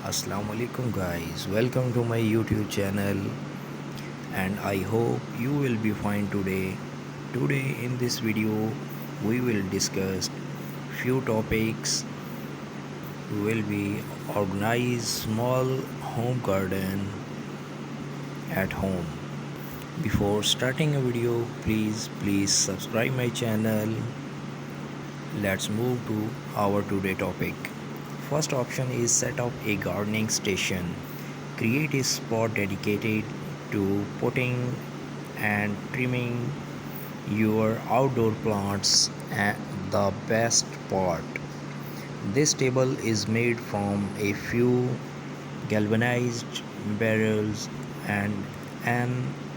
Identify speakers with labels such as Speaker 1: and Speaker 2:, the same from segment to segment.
Speaker 1: Assalamu alaikum guys, welcome to my YouTube channel and I hope you will be fine today. Today in this video we will discuss few topics. We will be organize small home garden at home. Before starting a video, please subscribe my channel. Let's move to our today topic. First option is set up a gardening station. Create a spot dedicated to potting and trimming your outdoor plants. And the best part, this table is made from a few galvanized barrels and an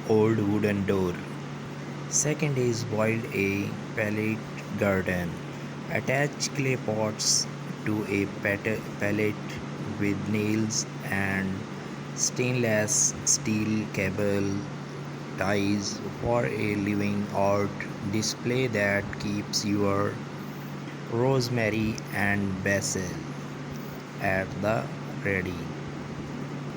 Speaker 1: old wooden door. Second is build a pallet garden. Attach clay pots to a pallet with nails and stainless steel cable ties for a living art display that keeps your rosemary and basil at the ready.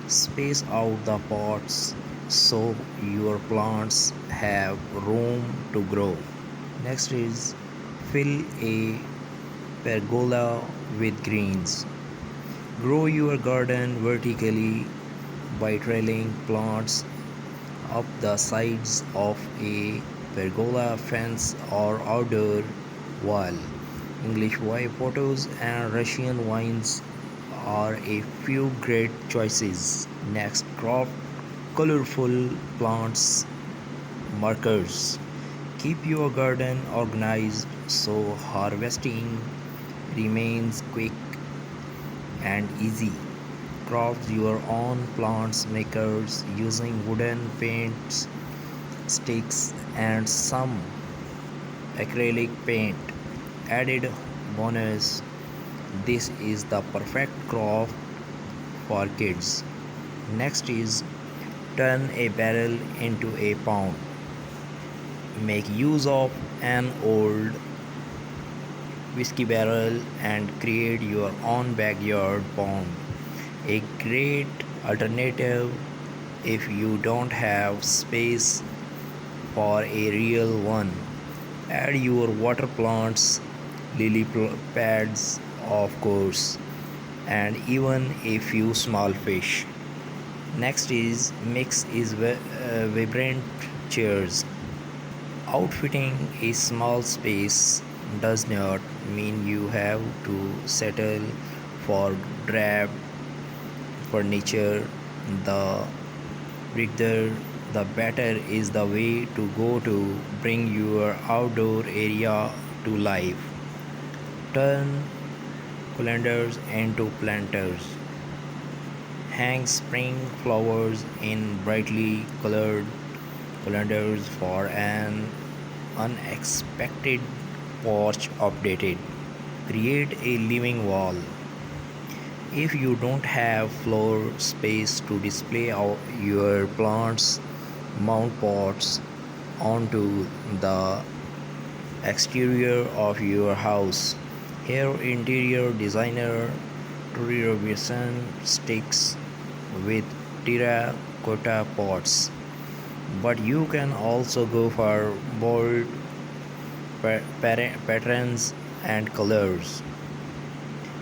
Speaker 1: Space out the pots so your plants have room to grow. Next is fill a pergola with greens. Grow your garden vertically by trailing plants up the sides of a pergola fence or outdoor wall. English white potatoes and Russian vines are a few great choices. Next, crop colorful plants markers. Keep your garden organized so harvesting remains quick and easy. Craft your own plants makers using wooden paints, sticks, and some acrylic paint. Added bonus, this is the perfect craft for kids. Next is turn a barrel into a pond. Make use of an old whiskey barrel and create your own backyard pond. A great alternative if you don't have space for a real one. Add your water plants, pads, of course, and even a few small fish. Next is mix is vibrant chairs. Outfitting a small space does not mean you have to settle for drab furniture. The bigger the better is the way to go to bring your outdoor area to life. Turn calendars into planters. Hang spring flowers in brightly colored calendars for an unexpected porch updated. Create a living wall. If you don't have floor space to display your plants, mount pots onto the exterior of your house. Here, interior designer Tori Robinson sticks with terracotta pots, but you can also go for bold patterns and colors.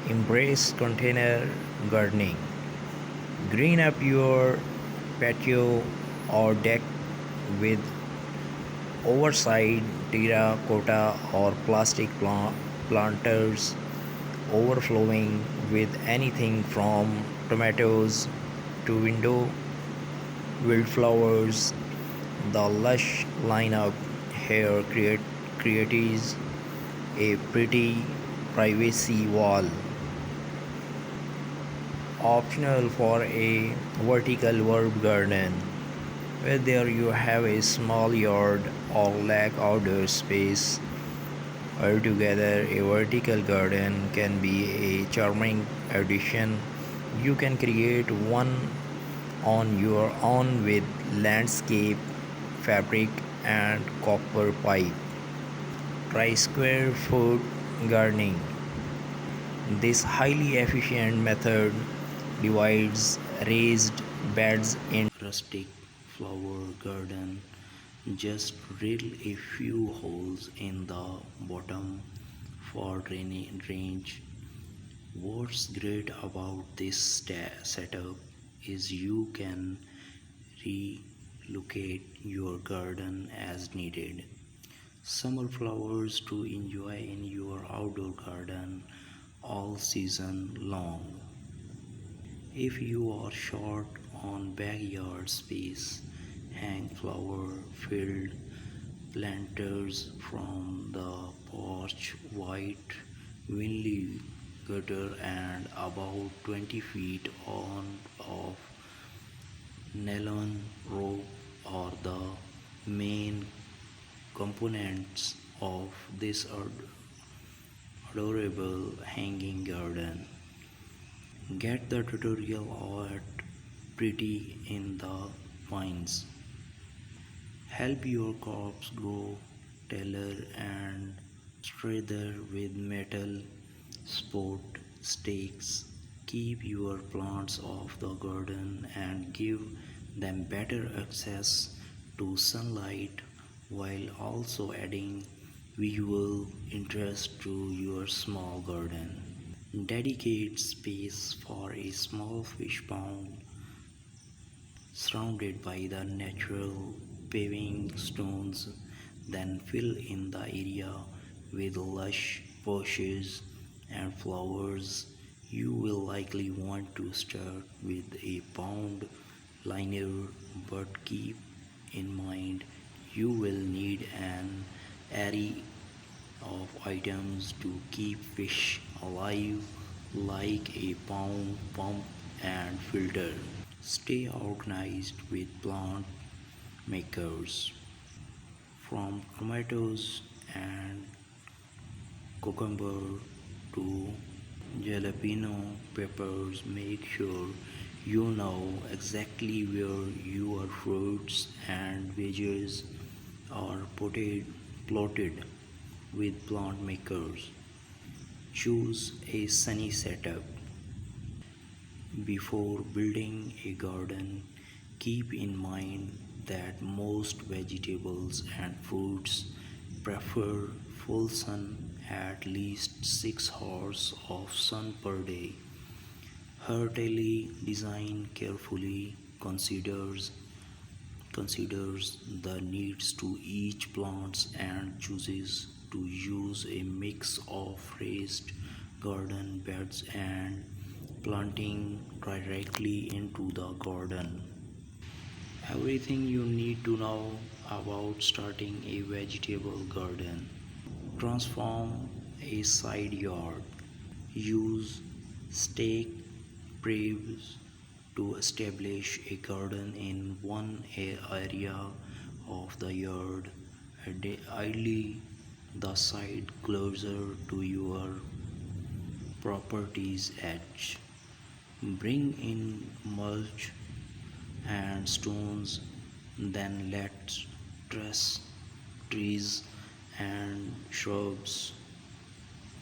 Speaker 1: Embrace container gardening. Green up your patio or deck with oversized terracotta or plastic planters overflowing with anything from tomatoes to window wildflowers. The lush lineup here creates a pretty privacy wall. Optional for a vertical herb garden. Whether you have a small yard or lack outdoor space, altogether a vertical garden can be a charming addition. You can create one on your own with landscape fabric and copper pipe. Try square foot gardening. This highly efficient method divides raised beds in rustic flower garden. Just drill a few holes in the bottom for drainage. What's great about this setup is you can relocate your garden as needed. Summer flowers to enjoy in your outdoor garden all season long. If you are short on backyard space, hang flower filled planters from the porch, white winley gutter and about 20 feet on of nylon rope are the main components of this adorable hanging garden. Get the tutorial at Pretty in the Pines. Help your crops grow taller and straighter with metal support stakes. Keep your plants off the garden and give them better access to sunlight while also adding visual interest to your small garden. Dedicate space for a small fish pond surrounded by the natural paving stones, then fill in the area with lush bushes and flowers. You will likely want to start with a pond liner, but keep in mind you will need an array of items to keep fish alive like a pound pump and filter. Stay organized with plant makers from tomatoes and cucumber to jalapeno peppers. Make sure you know exactly where your fruits and veggies are plotted with plant makers. Choose a sunny setup. Before building a garden, keep in mind that most vegetables and fruits prefer full sun, at least 6 hours of sun per day. Heartily design carefully considers the needs to each plant and chooses to use a mix of raised garden beds and planting directly into the garden. Everything you need to know about starting a vegetable garden. Transform a side yard. Use stake trees to establish a garden in one area of the yard, ideally the side closer to your property's edge. Bring in mulch and stones, then let trees and shrubs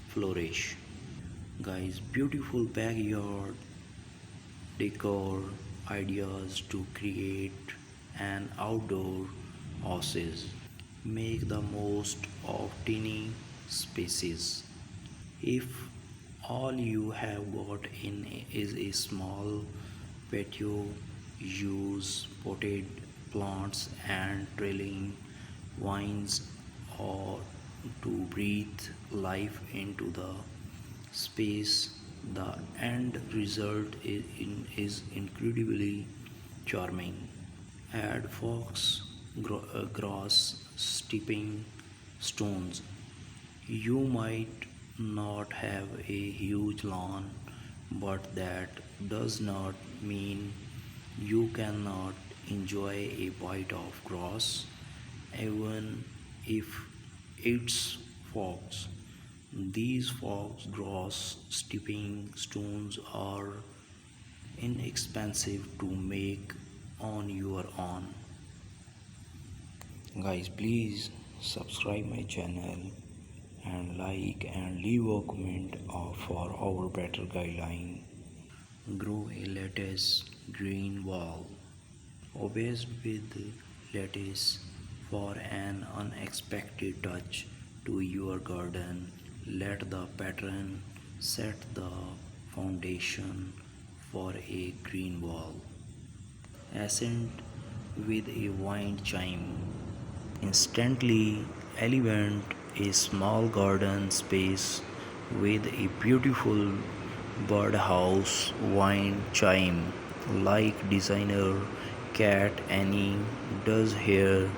Speaker 1: flourish. Guys, beautiful backyard decor ideas to create an outdoor oasis. Make the most of tiny spaces. If all you have got in is a small patio, use potted plants and trailing vines or to breathe life into the space. The end result is incredibly charming. Add grass, stepping stones. You might not have a huge lawn, but that does not mean you cannot enjoy a bite of grass, even if it's fox. These fox grass stepping stones are inexpensive to make on your own. Guys, please subscribe my channel and like and leave a comment for our better guideline. Grow a lettuce green wall. Obsessed with lettuce for an unexpected touch to your garden. Let the pattern set the foundation for a green wall. Accent with a wind chime. Instantly elevate a small garden space with a beautiful birdhouse wind chime like designer Cat Annie does here.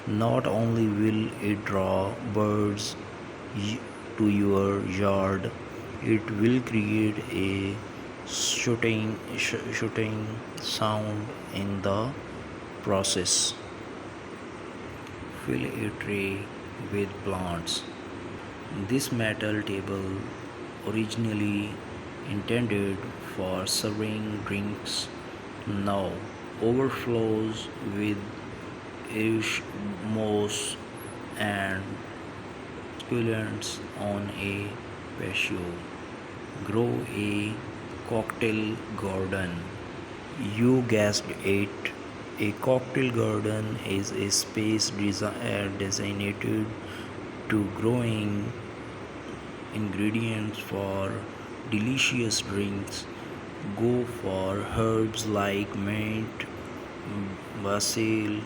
Speaker 1: Not only will it draw birds to your yard, it will create a shooting sound in the process. Fill a tray with plants. This metal table, originally intended for serving drinks, now overflows with Irish moss and succulents on a patio. Grow a cocktail garden. You guessed it. A cocktail garden is a space designated to growing ingredients for delicious drinks. Go for herbs like mint, basil,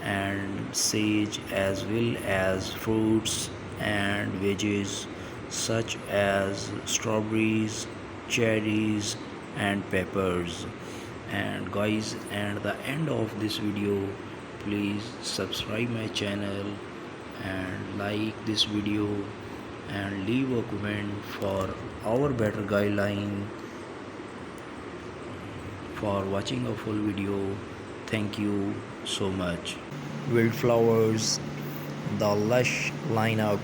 Speaker 1: and sage, as well as fruits and veggies such as strawberries, cherries, and peppers. And guys, at the end of this video, please subscribe my channel and like this video and leave a comment for our better guideline for watching a full video. Thank you so much. Wildflowers, the lush lineup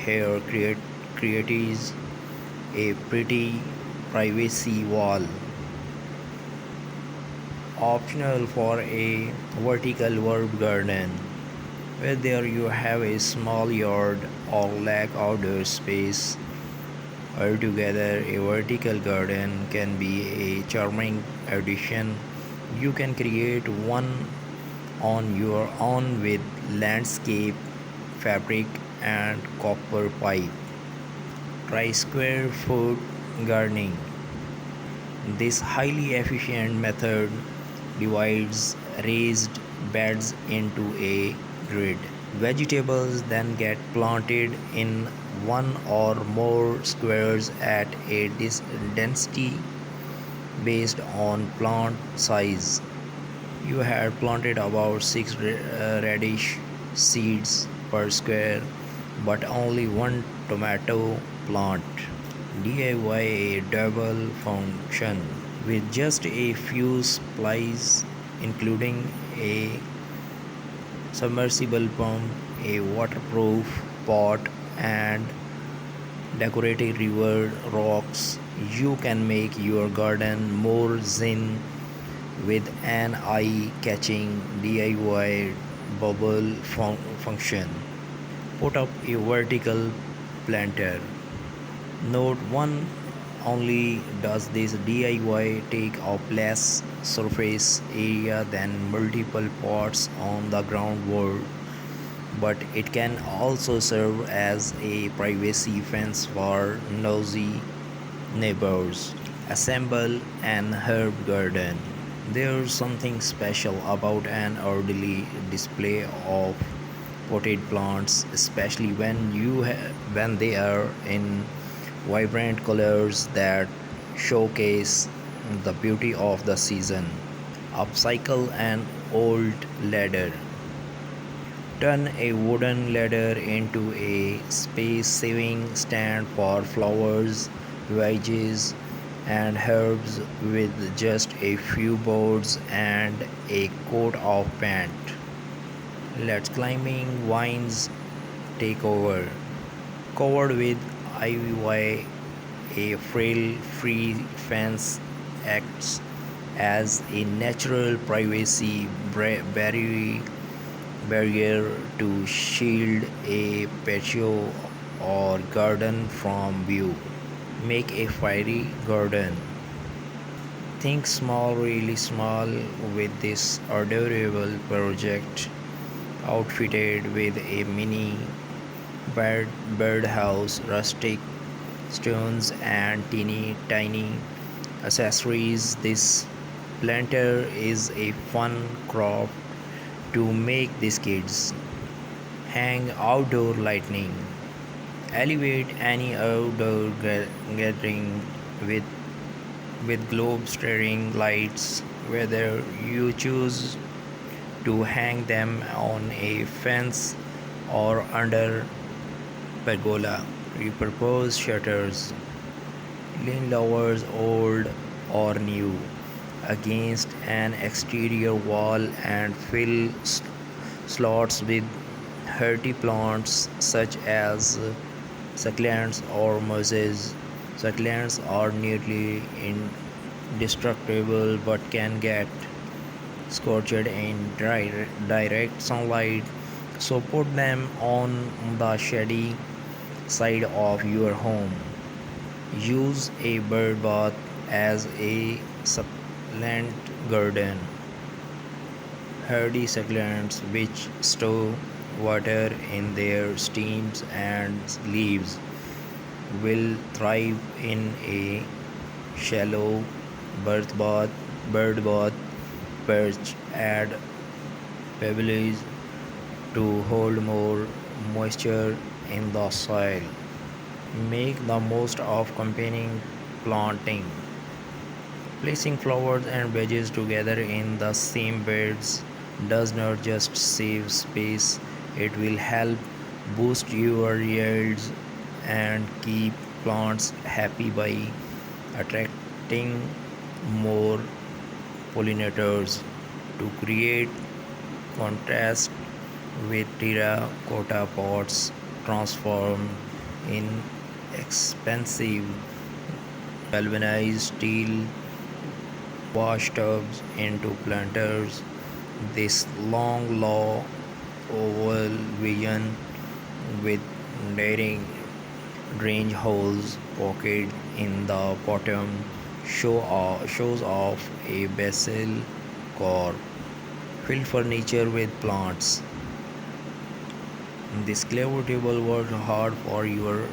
Speaker 1: here creates a pretty privacy wall. Optional for a vertical herb garden. Whether you have a small yard or lack outdoor space, altogether a vertical garden can be a charming addition. You can create one on your own with landscape fabric and copper pipe. Try square foot gardening. This highly efficient method divides raised beds into a grid. Vegetables then get planted in one or more squares at a density based on plant size. You had planted about 6 radish seeds per square, but only one tomato plant. DIY a double function with just a few supplies, including a submersible pump, a waterproof pot, and decorative river rocks. You can make your garden more zen with an eye-catching DIY bubble function. Put up a vertical planter. Note 1: only does this DIY take up less surface area than multiple pots on the ground wall, but it can also serve as a privacy fence for nosy neighbors. Assemble an herb garden. There's something special about an orderly display of potted plants, especially when they are in vibrant colors that showcase the beauty of the season. Upcycle an old ladder. Turn a wooden ladder into a space-saving stand for flowers, veggies, and herbs with just a few boards and a coat of paint. Let climbing vines take over. Covered with ivy, a frail free fence acts as a natural privacy barrier to shield a patio or garden from view. Make a fairy garden. Think small, really small, with this adorable project outfitted with a mini birdhouse, rustic stones, and teeny tiny accessories. This planter is a fun craft to make these kids hang outdoor lighting, elevate any outdoor gathering with globe staring lights, whether you choose to hang them on a fence or under pergola. Repurpose shutters, lean lowers old or new, against an exterior wall and fill slots with hardy plants such as succulents or mosses. Succulents are nearly indestructible but can get scorched in direct sunlight, so put them on the shady side of your home. Use a bird bath as a succulent garden. Hardy succulents which store water in their stems and leaves will thrive in a shallow bird bath. Perch add pebbles to hold more moisture in the soil. Make the most of combining planting. Placing flowers and veggies together in the same beds does not just save space, it will help boost your yields and keep plants happy by attracting more pollinators. To create contrast with terracotta pots transformed in expensive galvanized steel wash tubs into planters. This long low oval vision with daring drain holes pocket in the bottom shows off a basil core filled furniture with plants. This clever table worked hard for your